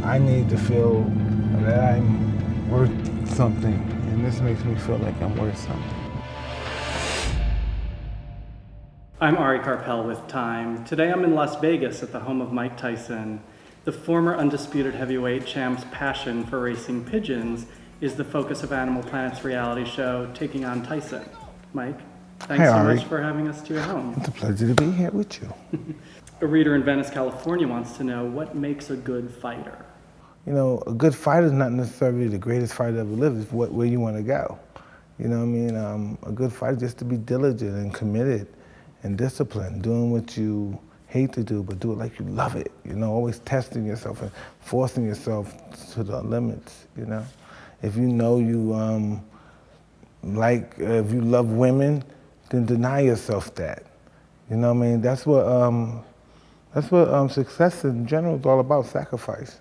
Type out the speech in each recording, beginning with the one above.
I need to feel that I'm worth something, and this makes me feel like I'm worth something. I'm Ari Carpel with Time. Today I'm in Las Vegas at the home of Mike Tyson. The former undisputed heavyweight champ's passion for racing pigeons is the focus of Animal Planet's reality show, Taking On Tyson. Mike, thanks so much for having us to your home. It's a pleasure to be here with you. A reader in Venice, California wants to know what makes a good fighter. You know, a good fighter is not necessarily the greatest fighter ever lived. It's where you want to go. You know what I mean? A good fighter is just to be diligent and committed and disciplined, doing what you hate to do, but do it like you love it. You know, always testing yourself and forcing yourself to the limits. You know, if you know you if you love women, then deny yourself that. You know what I mean? That's what success in general is all about: sacrifice.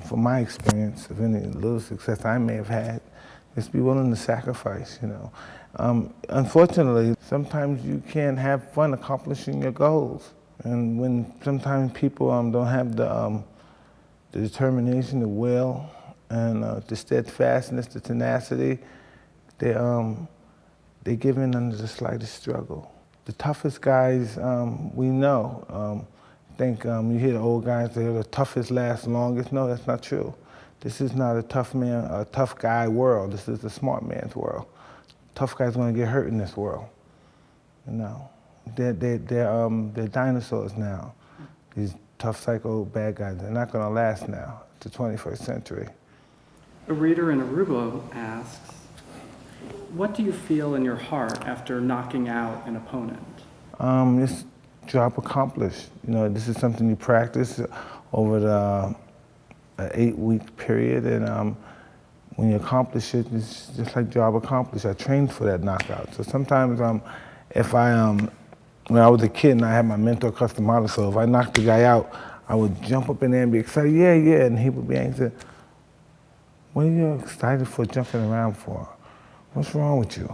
From my experience, of any little success I may have had, just be willing to sacrifice, you know. Unfortunately, sometimes you can't have fun accomplishing your goals. And when sometimes people don't have the determination, the will, and the steadfastness, the tenacity, they give in under the slightest struggle. The toughest guys we know, think you hear the old guys say the toughest last longest. No, that's not true. This is not a tough guy world. This is a smart man's world. Tough guys gonna get hurt in this world. You know, they're dinosaurs now. These tough psycho bad guys, they're not gonna last now. It's the 21st century. A reader in Aruba asks, what do you feel in your heart after knocking out an opponent? This job accomplished. You know, this is something you practice over the 8-week period, and when you accomplish it, it's just like job accomplished. I trained for that knockout. So sometimes when I was a kid and I had my mentor custom model, so if I knocked the guy out, I would jump up in there and be excited, yeah, and he would be angry. What are you excited for, jumping around for? What's wrong with you?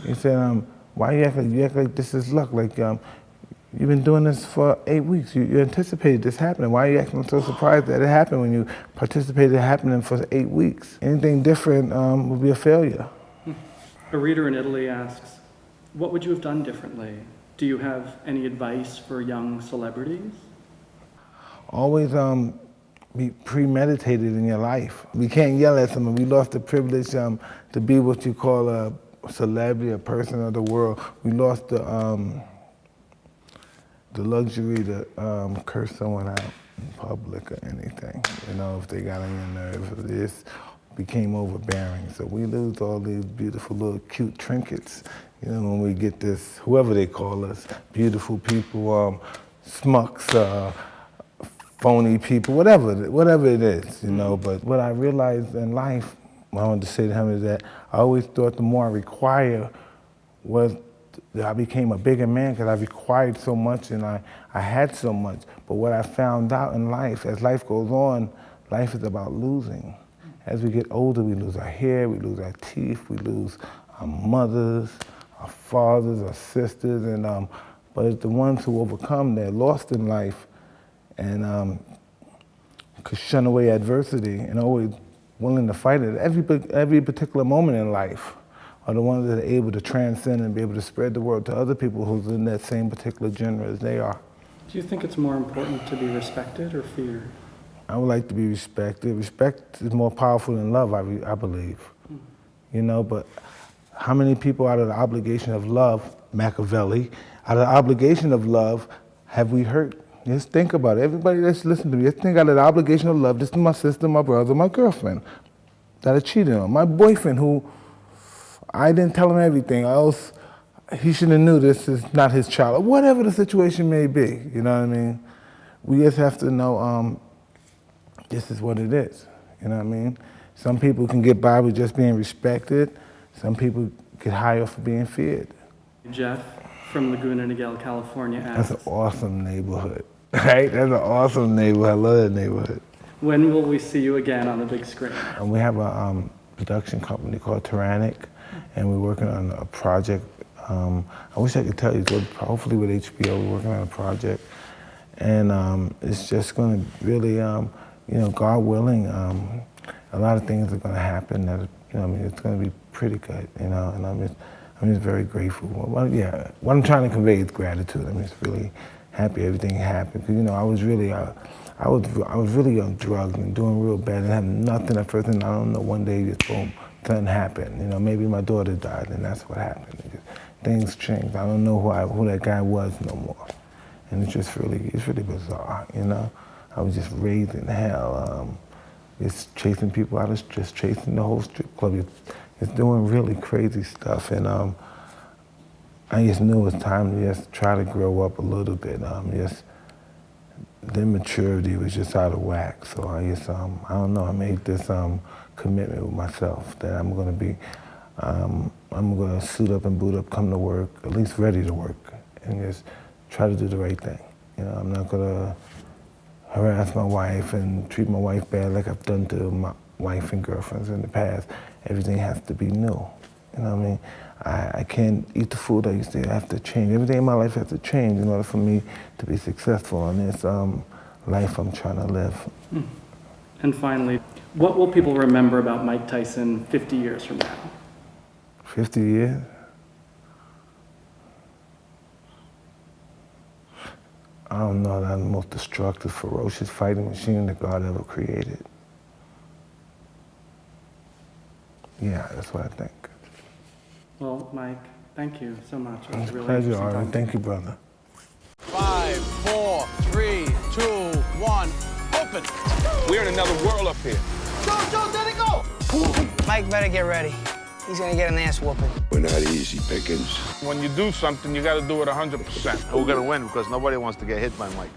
He said, why you act like this is luck? Like, you've been doing this for 8 weeks. You anticipated this happening. Why are you acting so surprised that it happened when you participated in it happening for 8 weeks? Anything different would be a failure. A reader in Italy asks, what would you have done differently? Do you have any advice for young celebrities? Always be premeditated in your life. We can't yell at someone. We lost the privilege to be what you call a celebrity, a person of the world. We lost the luxury to curse someone out in public or anything, you know, if they got on your nerves. This became overbearing. So we lose all these beautiful little cute trinkets, you know, when we get this, whoever they call us, beautiful people, smucks, phony people, whatever it is, you know. But what I realized in life, what I wanted to say to him is that I always thought the more I require was I became a bigger man because I required so much and I had so much. But what I found out in life, as life goes on, life is about losing. As we get older, we lose our hair, we lose our teeth, we lose our mothers, our fathers, our sisters, and but it's the ones who overcome, they're lost in life and could shun away adversity and always willing to fight it every particular moment in life, are the ones that are able to transcend and be able to spread the word to other people who's in that same particular genre as they are. Do you think it's more important to be respected or feared? I would like to be respected. Respect is more powerful than love, I believe. You know, but how many people out of the obligation of love, Machiavelli, out of the obligation of love have we hurt? Just think about it. Everybody that's listening to me, just think out of the obligation of love. This is my sister, my brother, my girlfriend that I cheated on. My boyfriend who I didn't tell him everything, or else he should have knew this is not his child, or whatever the situation may be, you know what I mean? We just have to know this is what it is, you know what I mean? Some people can get by with just being respected. Some people get higher for being feared. Jeff from Laguna Niguel, California asks, that's an awesome neighborhood, right? That's an awesome neighborhood. I love that neighborhood. When will we see you again on the big screen? And we have a production company called Tyrannic, and we're working on a project. I wish I could tell you, hopefully with HBO, we're working on a project. And it's just going to really God willing, a lot of things are going to happen that, it's going to be pretty good, and I'm just very grateful. Well, yeah, what I'm trying to convey is gratitude. I'm just really happy everything happened. Because, I was really, I was really on drugs and doing real bad and having nothing at first, and I don't know, one day just boom, something happened. Maybe my daughter died, and that's what happened. Things changed. I don't know who that guy was no more, and it's really bizarre. I was just raised in hell, just chasing people out, just chasing the whole strip club, just doing really crazy stuff, and I just knew it was time to just try to grow up a little bit. The immaturity was just out of whack, so I don't know. I made this commitment with myself that I'm gonna suit up and boot up, come to work, at least ready to work, and just try to do the right thing. I'm not gonna harass my wife and treat my wife bad like I've done to my wife and girlfriends in the past. Everything has to be new. I can't eat the food I used to eat. I have to change. Everything in my life has to change in order for me to be successful in this life I'm trying to live. And finally, what will people remember about Mike Tyson 50 years from now? 50 years? I don't know, that I'm the most destructive, ferocious fighting machine that God ever created. Yeah, that's what I think. Well, Mike, thank you so much. It was really Pleasure, interesting Ari. talking. Thank you, brother. 5, 4, 3, 2, 1, open. We're in another world up here. Joe, let it go. Mike better get ready. He's gonna get an ass whooping. We're not easy pickings. When you do something, you got to do it 100%. We're gonna win because nobody wants to get hit by Mike.